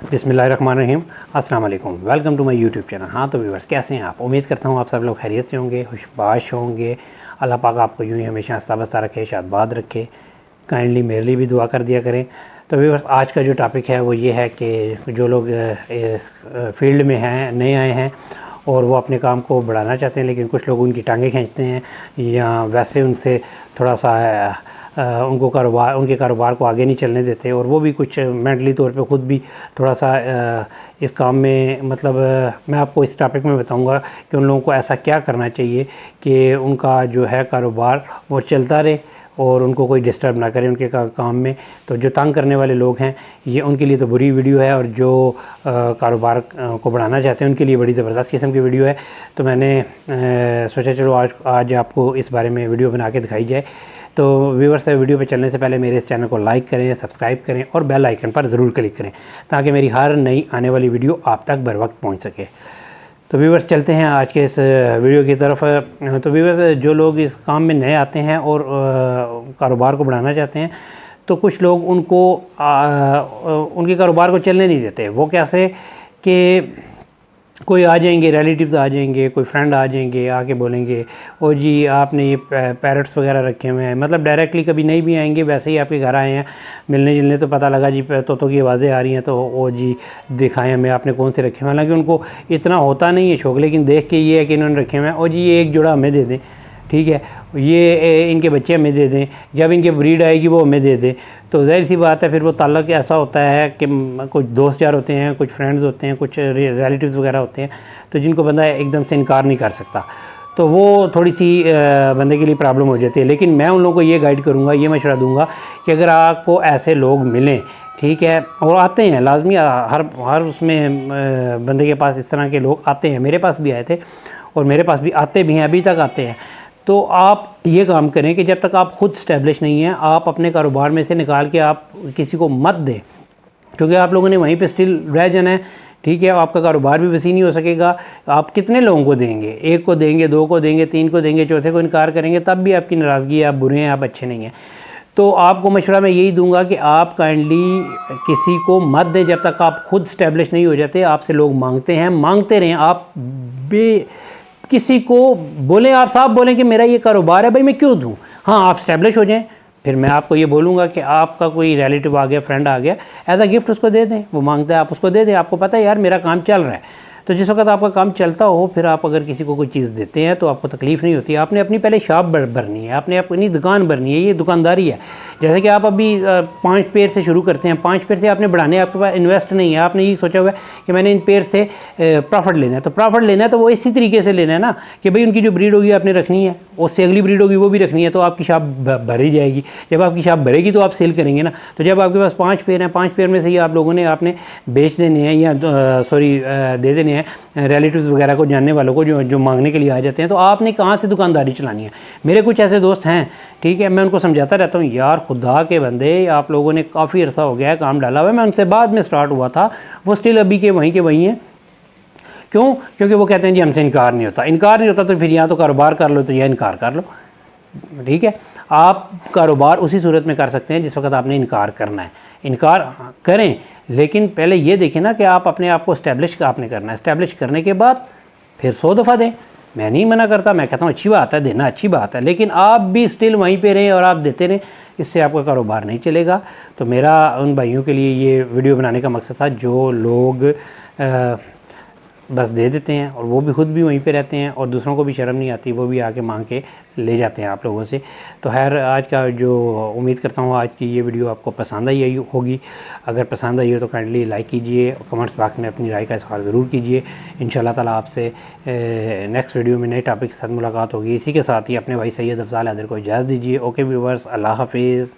बिस्मिल्लाहिर्रहमानिर्रहीम। अस्सलाम वालेकुम, welcome to my YouTube channel. हाँ तो व्यूअर्स, कैसे हैं आप? उम्मीद करता हूँ आप सब लोग खैरियत से होंगे, खुशबाश होंगे। अल्लाह पाक आपको यूँ ही हमेशा हंसता बसता रखे, शादबाद रखे। काइंडली मेरे लिए भी दुआ कर दिया करें। तो व्यूअर्स, आज का जो टॉपिक है वो ये है कि जो लोग इस फील्ड में हैं, नए आए हैं और वो अपने काम को बढ़ाना चाहते हैं, लेकिन कुछ लोग उनकी टांगें खींचते हैं या वैसे उनसे थोड़ा सा उनके कारोबार को आगे नहीं चलने देते, और वो भी कुछ मेंटली तौर पे ख़ुद भी थोड़ा सा इस काम में मतलब मैं आपको इस टॉपिक में बताऊंगा कि उन लोगों को ऐसा क्या करना चाहिए कि उनका जो है कारोबार वो चलता रहे और उनको कोई डिस्टर्ब ना करे उनके काम में। तो जो तंग करने वाले लोग हैं ये उनके लिए तो बुरी वीडियो है, और जो कारोबार को बढ़ाना चाहते हैं उनके लिए बड़ी ज़बरदस्त किस्म की वीडियो है। तो मैंने सोचा चलो आज आपको इस बारे में वीडियो बना के दिखाई जाए। तो व्यूअर्स, वीडियो पे चलने से पहले मेरे इस चैनल को लाइक करें, सब्सक्राइब करें और बेल आइकन पर ज़रूर क्लिक करें ताकि मेरी हर नई आने वाली वीडियो आप तक बर वक्त पहुँच सके। तो व्यूअर्स, चलते हैं आज के इस वीडियो की तरफ। तो व्यूअर्स, जो लोग इस काम में नए आते हैं और कारोबार को बढ़ाना चाहते हैं, तो कुछ लोग उनके कारोबार को चलने नहीं देते। वो कैसे कि कोई आ जाएंगे, रिलेटिव्स आ जाएंगे, कोई फ्रेंड आ जाएंगे, आके बोलेंगे ओ जी आपने ये पैरट्स वगैरह रखे हुए हैं। मतलब डायरेक्टली कभी नहीं भी आएंगे, वैसे ही आपके घर आए हैं मिलने जुलने, तो पता लगा जी तोतों की आवाज़ें आ रही हैं, तो ओ जी दिखाएं हमें आपने कौन से रखे हुए हैं। हालांकि उनको इतना होता नहीं है शौक, लेकिन देख के ये है कि इन्होंने रखे हुए हैं, ओ जी ये एक जोड़ा हमें दे दें, ठीक है, ये इनके बच्चे हमें दे दें, जब इनकी ब्रीड आएगी वो हमें दे दें। तो ज़ाहिर सी बात है, फिर वो ताल्लुक़ ऐसा होता है कि कुछ दोस्त यार होते हैं, कुछ फ्रेंड्स होते हैं, कुछ रिलेटिव्स वगैरह होते हैं, तो जिनको बंदा एकदम से इनकार नहीं कर सकता। तो वो थोड़ी सी बंदे के लिए प्रॉब्लम हो जाती है। लेकिन मैं उन लोगों को ये गाइड करूँगा, ये मशवरा दूँगा कि अगर आपको ऐसे लोग मिलें, ठीक है, और आते हैं लाजमी, हर उसमें बंदे के पास इस तरह के लोग आते हैं। मेरे पास भी आए थे और मेरे पास भी आते भी हैं, अभी तक आते हैं। तो आप ये काम करें कि जब तक आप ख़ुद स्टैब्लिश नहीं हैं, आप अपने कारोबार में से निकाल के आप किसी को मत दें, क्योंकि आप लोगों ने वहीं पे स्टिल रह जाना है, ठीक है। आपका कारोबार भी वसी नहीं हो सकेगा। आप कितने लोगों को देंगे? एक को देंगे, दो को देंगे, तीन को देंगे, चौथे को इनकार करेंगे, तब भी आपकी नाराज़गी है, आप बुरे हैं, आप अच्छे नहीं हैं। तो आपको मशवरा मैं यही दूंगा कि आप काइंडली किसी को मत दें जब तक आप खुद स्टैब्लिश नहीं हो जाते। आपसे लोग मांगते हैं, मांगते रहें, आप किसी को बोलें, आप साफ बोलें कि मेरा ये कारोबार है भाई, मैं क्यों दूँ। हाँ, आप स्टैब्लिश हो जाएं, फिर मैं आपको ये बोलूँगा कि आपका कोई रिलेटिव आ गया, फ्रेंड आ गया, एज अ गिफ्ट उसको दे दें। वो मांगता है, आप उसको दे दें। आपको पता है यार मेरा काम चल रहा है। तो जिस वक्त आपका काम चलता हो, फिर आप अगर किसी को कोई चीज़ देते हैं तो आपको तकलीफ़ नहीं होती। आपने अपनी पहले शॉप भरनी है, आपने अपनी दुकान भरनी है, ये दुकानदारी है। जैसे कि आप अभी 5 पेड़ से शुरू करते हैं, 5 पेड़ से आपने बढ़ाने, आपके पास इन्वेस्ट नहीं है, आपने ये सोचा हुआ है कि मैंने इन पेड़ से प्रॉफिट लेना है। तो प्रॉफिट लेना है तो वो इसी तरीके से लेना है ना कि भाई उनकी जो ब्रीड होगी आपने रखनी है, उससे अगली ब्रीड होगी वो भी रखनी है, तो आपकी शॉप भरी जाएगी। जब आपकी शॉप भरेगी तो आप सेल करेंगे ना। तो जब आपके पास 5 पेड़ हैं, 5 पेड़ में से ही आप लोगों ने आपने बेच देने हैं या दे देने हैं रिलेटिव्स वगैरह को, जानने वालों को जो मांगने के लिए आ जाते हैं, तो आपने कहाँ से दुकानदारी चलानी है। मेरे कुछ ऐसे दोस्त हैं, ठीक है, मैं उनको समझाता रहता हूँ, यार खुदा के बंदे, आप लोगों ने काफ़ी अर्सा हो गया है काम डाला हुआ है। मैं उनसे बाद में स्टार्ट हुआ था, वो स्टिल अभी के वहीं हैं। क्यों? क्योंकि वो कहते हैं जी हमसे इनकार नहीं होता। इनकार नहीं होता तो फिर या तो कारोबार कर लो, तो या इनकार कर लो, ठीक है। आप कारोबार उसी सूरत में कर सकते हैं जिस वक्त आपने इनकार करना है। इनकार करें, लेकिन पहले ये देखें ना कि आप अपने आप को इस्टेब्लिश आपने करना है। इस्टेब्लिश करने के बाद फिर 100 दफ़ा दें। मैं नहीं मना करता, मैं कहता हूँ अच्छी बात है, देना अच्छी बात है, लेकिन आप भी स्टिल वहीं पे रहें और आप देते रहें, इससे आपका कारोबार नहीं चलेगा। तो मेरा उन भाइयों के लिए ये वीडियो बनाने का मकसद था जो लोग बस दे देते हैं और वो भी खुद भी वहीं पे रहते हैं और दूसरों को भी शर्म नहीं आती, वो भी आके मांग के ले जाते हैं आप लोगों से। तो खैर, आज का जो उम्मीद करता हूँ आज की ये वीडियो आपको पसंद आई होगी। अगर पसंद आई हो तो काइंडली लाइक कीजिए और कमेंट्स बॉक्स में अपनी राय का इज़हार ज़रूर कीजिए। इंशाल्लाह ताला आपसे नेक्स्ट वीडियो में नए टॉपिक के साथ मुलाकात होगी। इसी के साथ ही अपने भाई सैयद अफजाल हैदर को इजाज़त दीजिए। ओके व्यूवर्स, अल्लाह हाफिज़।